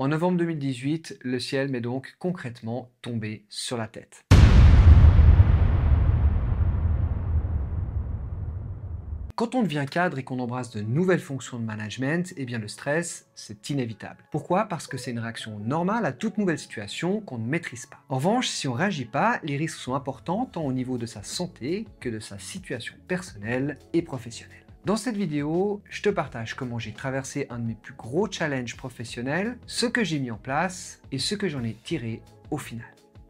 En novembre 2018, le ciel m'est donc concrètement tombé sur la tête. Quand on devient cadre et qu'on embrasse de nouvelles fonctions de management, eh bien le stress, c'est inévitable. Pourquoi? Parce que c'est une réaction normale à toute nouvelle situation qu'on ne maîtrise pas. En revanche, si on ne réagit pas, les risques sont importants tant au niveau de sa santé que de sa situation personnelle et professionnelle. Dans cette vidéo, je te partage comment j'ai traversé un de mes plus gros challenges professionnels, ce que j'ai mis en place et ce que j'en ai tiré au final.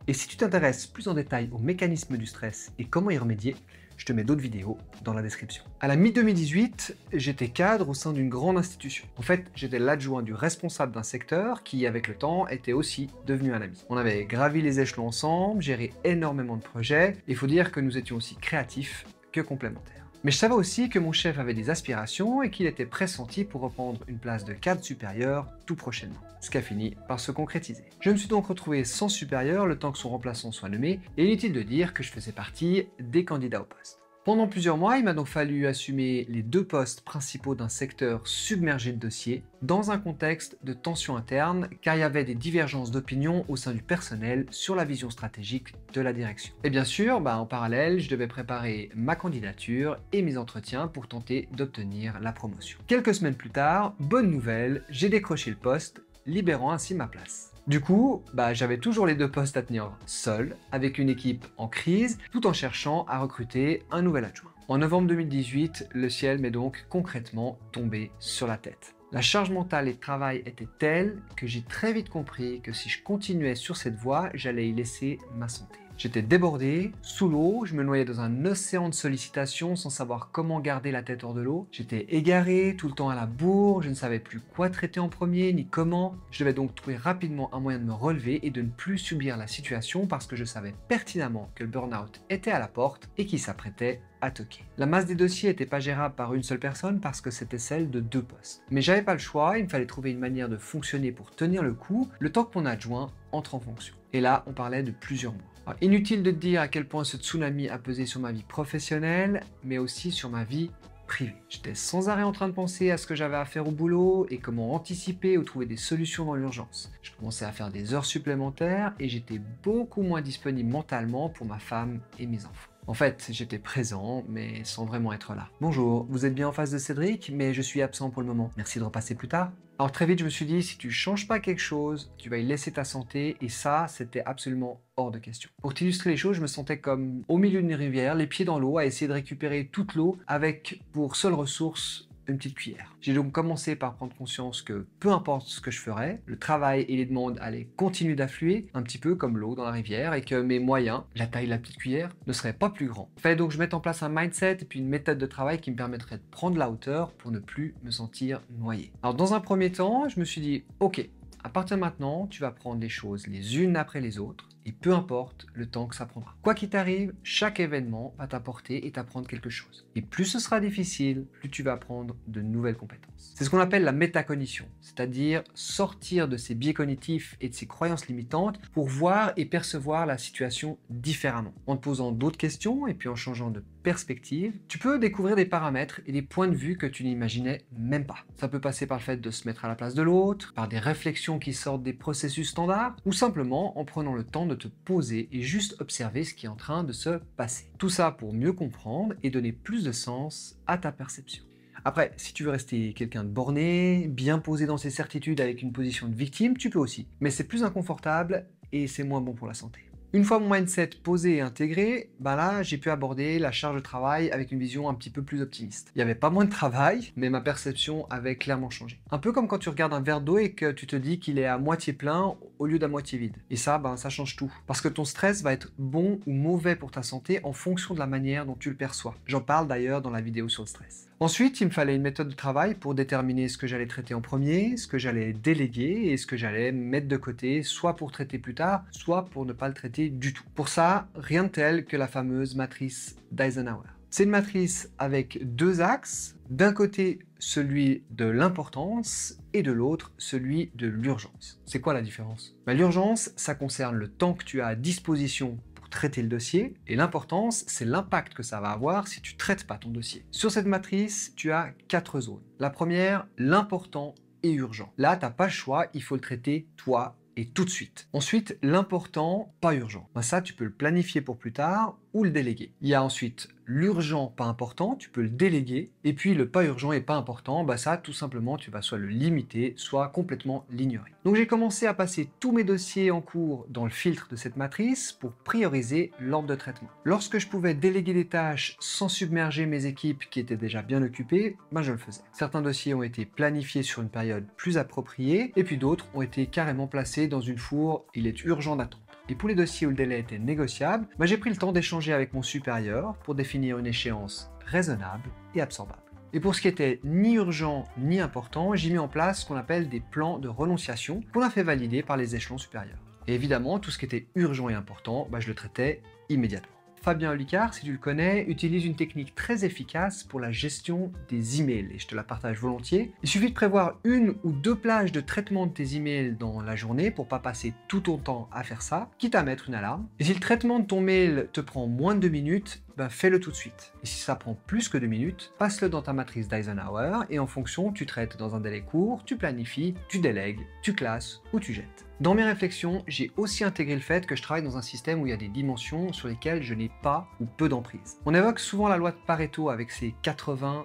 Et si tu t'intéresses plus en détail aux mécanismes du stress et comment y remédier, je te mets d'autres vidéos dans la description. À la mi-2018, j'étais cadre au sein d'une grande institution. En fait, j'étais l'adjoint du responsable d'un secteur qui, avec le temps, était aussi devenu un ami. On avait gravi les échelons ensemble, géré énormément de projets, et il faut dire que nous étions aussi créatifs que complémentaires. Mais je savais aussi que mon chef avait des aspirations et qu'il était pressenti pour reprendre une place de cadre supérieur tout prochainement. Ce qui a fini par se concrétiser. Je me suis donc retrouvé sans supérieur le temps que son remplaçant soit nommé, et inutile de dire que je faisais partie des candidats au poste. Pendant plusieurs mois, il m'a donc fallu assumer les deux postes principaux d'un secteur submergé de dossiers, dans un contexte de tension interne, car il y avait des divergences d'opinion au sein du personnel sur la vision stratégique de la direction. Et bien sûr, en parallèle, je devais préparer ma candidature et mes entretiens pour tenter d'obtenir la promotion. Quelques semaines plus tard, bonne nouvelle, j'ai décroché le poste, libérant ainsi ma place. Du coup, j'avais toujours les deux postes à tenir seul, avec une équipe en crise, tout en cherchant à recruter un nouvel adjoint. En novembre 2018, le ciel m'est donc concrètement tombé sur la tête. La charge mentale et de travail était telle que j'ai très vite compris que si je continuais sur cette voie, j'allais y laisser ma santé. J'étais débordé, sous l'eau, je me noyais dans un océan de sollicitations sans savoir comment garder la tête hors de l'eau. J'étais égaré, tout le temps à la bourre, je ne savais plus quoi traiter en premier ni comment. Je devais donc trouver rapidement un moyen de me relever et de ne plus subir la situation parce que je savais pertinemment que le burn-out était à la porte et qu'il s'apprêtait à toquer. La masse des dossiers n'était pas gérable par une seule personne parce que c'était celle de deux postes. Mais j'avais pas le choix, il me fallait trouver une manière de fonctionner pour tenir le coup, le temps que mon adjoint entre en fonction. Et là, on parlait de plusieurs mois. Alors, inutile de te dire à quel point ce tsunami a pesé sur ma vie professionnelle, mais aussi sur ma vie privée. J'étais sans arrêt en train de penser à ce que j'avais à faire au boulot et comment anticiper ou trouver des solutions dans l'urgence. Je commençais à faire des heures supplémentaires et j'étais beaucoup moins disponible mentalement pour ma femme et mes enfants. En fait, j'étais présent, mais sans vraiment être là. Bonjour, vous êtes bien en face de Cédric, mais je suis absent pour le moment. Merci de repasser plus tard. Alors très vite, je me suis dit, si tu changes pas quelque chose, tu vas y laisser ta santé, et ça, c'était absolument hors de question. Pour t'illustrer les choses, je me sentais comme au milieu d'une rivière, les pieds dans l'eau, à essayer de récupérer toute l'eau, avec pour seule ressource une petite cuillère. J'ai donc commencé par prendre conscience que peu importe ce que je ferais, le travail et les demandes allaient continuer d'affluer, un petit peu comme l'eau dans la rivière, et que mes moyens, la taille de la petite cuillère, ne seraient pas plus grands. Il fallait donc que je mette en place un mindset et puis une méthode de travail qui me permettrait de prendre la hauteur pour ne plus me sentir noyé. Alors dans un premier temps, je me suis dit, ok, à partir de maintenant, tu vas prendre les choses les unes après les autres, et peu importe le temps que ça prendra. Quoi qu'il t'arrive, chaque événement va t'apporter et t'apprendre quelque chose. Et plus ce sera difficile, plus tu vas apprendre de nouvelles compétences. C'est ce qu'on appelle la métacognition, c'est-à-dire sortir de ses biais cognitifs et de ses croyances limitantes pour voir et percevoir la situation différemment. En te posant d'autres questions et puis en changeant de perspective, tu peux découvrir des paramètres et des points de vue que tu n'imaginais même pas. Ça peut passer par le fait de se mettre à la place de l'autre, par des réflexions qui sortent des processus standards, ou simplement en prenant le temps de te poser et juste observer ce qui est en train de se passer. Tout ça pour mieux comprendre et donner plus de sens à ta perception. Après, si tu veux rester quelqu'un de borné, bien posé dans ses certitudes avec une position de victime, tu peux aussi. Mais c'est plus inconfortable et c'est moins bon pour la santé. Une fois mon mindset posé et intégré, là, j'ai pu aborder la charge de travail avec une vision un petit peu plus optimiste. Il n'y avait pas moins de travail, mais ma perception avait clairement changé. Un peu comme quand tu regardes un verre d'eau et que tu te dis qu'il est à moitié plein au lieu d'à moitié vide. Et ça, ça change tout. Parce que ton stress va être bon ou mauvais pour ta santé en fonction de la manière dont tu le perçois. J'en parle d'ailleurs dans la vidéo sur le stress. Ensuite, il me fallait une méthode de travail pour déterminer ce que j'allais traiter en premier, ce que j'allais déléguer et ce que j'allais mettre de côté, soit pour traiter plus tard, soit pour ne pas le traiter du tout. Pour ça, rien de tel que la fameuse matrice d'Eisenhower. C'est une matrice avec deux axes, d'un côté celui de l'importance et de l'autre celui de l'urgence. C'est quoi la différence? L'urgence, ça concerne le temps que tu as à disposition traiter le dossier, et l'importance, c'est l'impact que ça va avoir si tu traites pas ton dossier. Sur cette matrice, tu as 4 zones. La première, l'important et urgent. Là, t'as pas le choix, il faut le traiter toi et tout de suite. Ensuite, l'important, pas urgent. Ça, tu peux le planifier pour plus tard ou le déléguer. Il y a ensuite l'urgent, pas important, tu peux le déléguer. Et puis le pas urgent et pas important, ça, tout simplement, tu vas soit le limiter, soit complètement l'ignorer. Donc j'ai commencé à passer tous mes dossiers en cours dans le filtre de cette matrice pour prioriser l'ordre de traitement. Lorsque je pouvais déléguer des tâches sans submerger mes équipes qui étaient déjà bien occupées, je le faisais. Certains dossiers ont été planifiés sur une période plus appropriée, et puis d'autres ont été carrément placés dans une fourre, il est urgent d'attendre. Et pour les dossiers où le délai était négociable, j'ai pris le temps d'échanger avec mon supérieur pour définir une échéance raisonnable et absorbable. Et pour ce qui était ni urgent ni important, j'ai mis en place ce qu'on appelle des plans de renonciation qu'on a fait valider par les échelons supérieurs. Et évidemment, tout ce qui était urgent et important, je le traitais immédiatement. Fabien Olicard, si tu le connais, utilise une technique très efficace pour la gestion des emails et je te la partage volontiers. Il suffit de prévoir 1 ou 2 plages de traitement de tes emails dans la journée pour pas passer tout ton temps à faire ça, quitte à mettre une alarme. Et si le traitement de ton mail te prend moins de 2 minutes, fais-le tout de suite. Et si ça prend plus que 2 minutes, passe-le dans ta matrice d'Eisenhower et en fonction, tu traites dans un délai court, tu planifies, tu délègues, tu classes ou tu jettes. Dans mes réflexions, j'ai aussi intégré le fait que je travaille dans un système où il y a des dimensions sur lesquelles je n'ai pas ou peu d'emprise. On évoque souvent la loi de Pareto avec ses 80-20.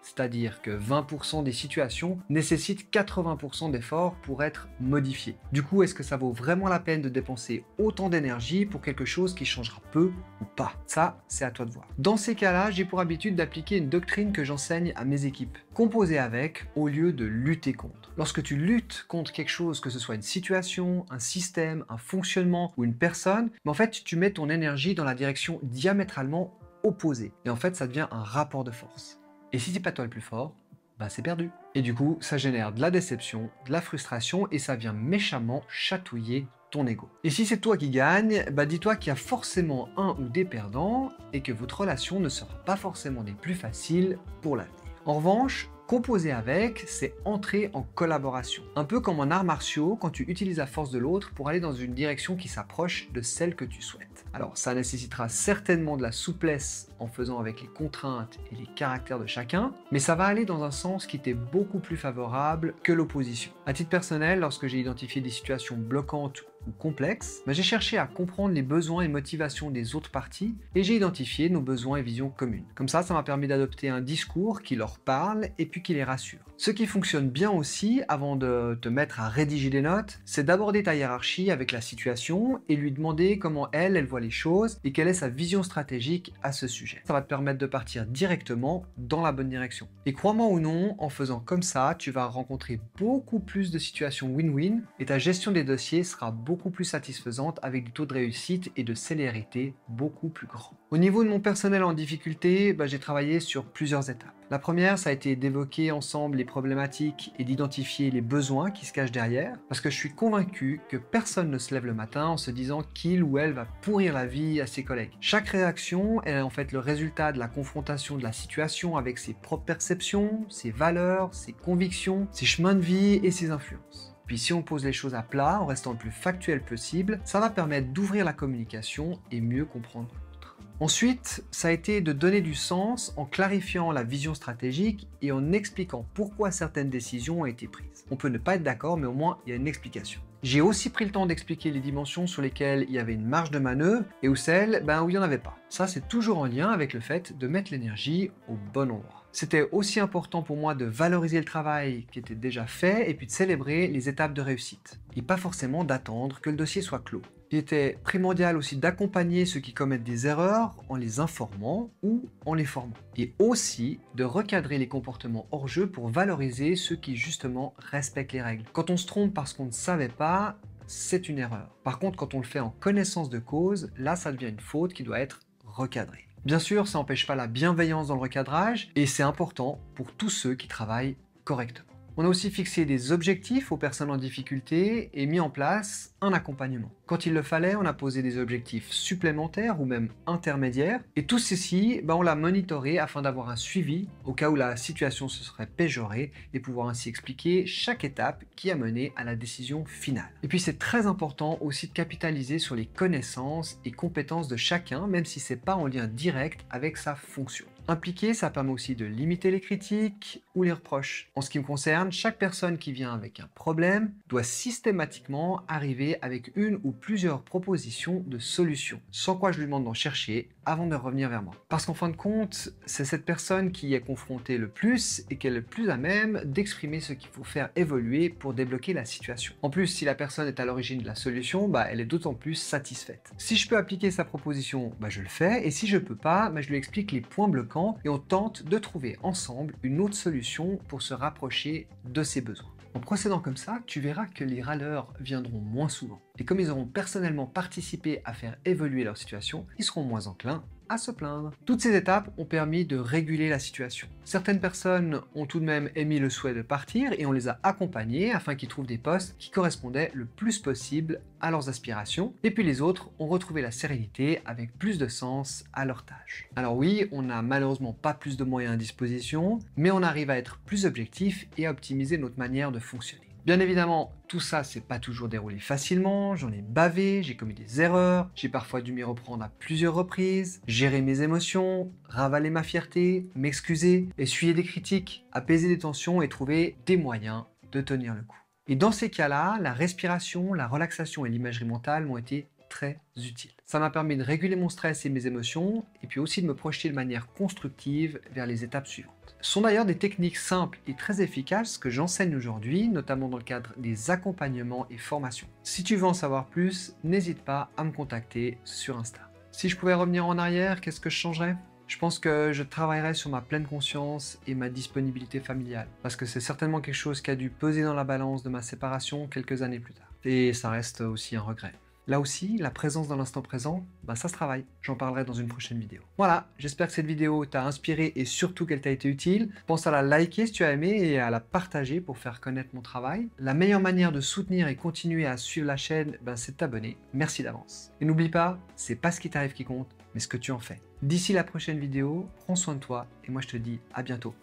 C'est-à-dire que 20% des situations nécessitent 80% d'efforts pour être modifiées. Du coup, est-ce que ça vaut vraiment la peine de dépenser autant d'énergie pour quelque chose qui changera peu ou pas? Ça, c'est à toi de voir. Dans ces cas-là, j'ai pour habitude d'appliquer une doctrine que j'enseigne à mes équipes. Composer avec au lieu de lutter contre. Lorsque tu luttes contre quelque chose, que ce soit une situation, un système, un fonctionnement ou une personne, en fait, tu mets ton énergie dans la direction diamétralement opposée. Et en fait, ça devient un rapport de force. Et si c'est pas toi le plus fort, c'est perdu. Et du coup, ça génère de la déception, de la frustration et ça vient méchamment chatouiller ton ego. Et si c'est toi qui gagne, dis-toi qu'il y a forcément un ou des perdants et que votre relation ne sera pas forcément des plus faciles pour l'avenir. En revanche, composer avec, c'est entrer en collaboration. Un peu comme en arts martiaux, quand tu utilises la force de l'autre pour aller dans une direction qui s'approche de celle que tu souhaites. Alors, ça nécessitera certainement de la souplesse en faisant avec les contraintes et les caractères de chacun, mais ça va aller dans un sens qui t'est beaucoup plus favorable que l'opposition. À titre personnel, lorsque j'ai identifié des situations bloquantes ou complexes, j'ai cherché à comprendre les besoins et motivations des autres parties et j'ai identifié nos besoins et visions communes. Comme ça m'a permis d'adopter un discours qui leur parle et puis qui les rassure. Ce qui fonctionne bien aussi, avant de te mettre à rédiger des notes, c'est d'aborder ta hiérarchie avec la situation et lui demander comment elle voit les choses et quelle est sa vision stratégique à ce sujet. Ça va te permettre de partir directement dans la bonne direction. Et crois-moi ou non, en faisant comme ça, tu vas rencontrer beaucoup plus de situations win-win et ta gestion des dossiers sera beaucoup plus satisfaisante avec des taux de réussite et de célérité beaucoup plus grands. Au niveau de mon personnel en difficulté, j'ai travaillé sur plusieurs étapes. La première, ça a été d'évoquer ensemble les problématiques et d'identifier les besoins qui se cachent derrière, parce que je suis convaincu que personne ne se lève le matin en se disant qu'il ou elle va pourrir la vie à ses collègues. Chaque réaction est en fait le résultat de la confrontation de la situation avec ses propres perceptions, ses valeurs, ses convictions, ses chemins de vie et ses influences. Puis si on pose les choses à plat en restant le plus factuel possible, ça va permettre d'ouvrir la communication et mieux comprendre. Ensuite, ça a été de donner du sens en clarifiant la vision stratégique et en expliquant pourquoi certaines décisions ont été prises. On peut ne pas être d'accord, mais au moins il y a une explication. J'ai aussi pris le temps d'expliquer les dimensions sur lesquelles il y avait une marge de manœuvre et où celles où il n'y en avait pas. Ça, c'est toujours en lien avec le fait de mettre l'énergie au bon endroit. C'était aussi important pour moi de valoriser le travail qui était déjà fait et puis de célébrer les étapes de réussite. Et pas forcément d'attendre que le dossier soit clos. Il était primordial aussi d'accompagner ceux qui commettent des erreurs en les informant ou en les formant. Et aussi de recadrer les comportements hors jeu pour valoriser ceux qui justement respectent les règles. Quand on se trompe parce qu'on ne savait pas, c'est une erreur. Par contre, quand on le fait en connaissance de cause, là ça devient une faute qui doit être recadrée. Bien sûr, ça n'empêche pas la bienveillance dans le recadrage et c'est important pour tous ceux qui travaillent correctement. On a aussi fixé des objectifs aux personnes en difficulté et mis en place un accompagnement. Quand il le fallait, on a posé des objectifs supplémentaires ou même intermédiaires. Et tout ceci, on l'a monitoré afin d'avoir un suivi au cas où la situation se serait péjorée et pouvoir ainsi expliquer chaque étape qui a mené à la décision finale. Et puis c'est très important aussi de capitaliser sur les connaissances et compétences de chacun, même si c'est pas en lien direct avec sa fonction. Impliquer, ça permet aussi de limiter les critiques ou les reproches. En ce qui me concerne, chaque personne qui vient avec un problème doit systématiquement arriver avec une ou plusieurs propositions de solutions, sans quoi je lui demande d'en chercher avant de revenir vers moi. Parce qu'en fin de compte, c'est cette personne qui y est confrontée le plus et qui est le plus à même d'exprimer ce qu'il faut faire évoluer pour débloquer la situation. En plus, si la personne est à l'origine de la solution, elle est d'autant plus satisfaite. Si je peux appliquer sa proposition, je le fais, et si je peux pas, je lui explique les points bloquants et on tente de trouver ensemble une autre solution pour se rapprocher de ses besoins. En procédant comme ça, tu verras que les râleurs viendront moins souvent. Et comme ils auront personnellement participé à faire évoluer leur situation, ils seront moins enclins à se plaindre. Toutes ces étapes ont permis de réguler la situation. Certaines personnes ont tout de même émis le souhait de partir et on les a accompagnés afin qu'ils trouvent des postes qui correspondaient le plus possible à leurs aspirations. Et puis les autres ont retrouvé la sérénité avec plus de sens à leur tâche. Alors oui, on n'a malheureusement pas plus de moyens à disposition, mais on arrive à être plus objectif et à optimiser notre manière de fonctionner. Bien évidemment, tout ça s'est pas toujours déroulé facilement, j'en ai bavé, j'ai commis des erreurs, j'ai parfois dû m'y reprendre à plusieurs reprises, gérer mes émotions, ravaler ma fierté, m'excuser, essuyer des critiques, apaiser des tensions et trouver des moyens de tenir le coup. Et dans ces cas-là, la respiration, la relaxation et l'imagerie mentale m'ont été très utile. Ça m'a permis de réguler mon stress et mes émotions, et puis aussi de me projeter de manière constructive vers les étapes suivantes. Ce sont d'ailleurs des techniques simples et très efficaces que j'enseigne aujourd'hui, notamment dans le cadre des accompagnements et formations. Si tu veux en savoir plus, n'hésite pas à me contacter sur Insta. Si je pouvais revenir en arrière, qu'est-ce que je changerais ? Je pense que je travaillerai sur ma pleine conscience et ma disponibilité familiale, parce que c'est certainement quelque chose qui a dû peser dans la balance de ma séparation quelques années plus tard. Et ça reste aussi un regret. Là aussi, la présence dans l'instant présent, ça se travaille. J'en parlerai dans une prochaine vidéo. Voilà, j'espère que cette vidéo t'a inspiré et surtout qu'elle t'a été utile. Pense à la liker si tu as aimé et à la partager pour faire connaître mon travail. La meilleure manière de soutenir et continuer à suivre la chaîne, c'est de t'abonner. Merci d'avance. Et n'oublie pas, c'est pas ce qui t'arrive qui compte, mais ce que tu en fais. D'ici la prochaine vidéo, prends soin de toi et moi je te dis à bientôt.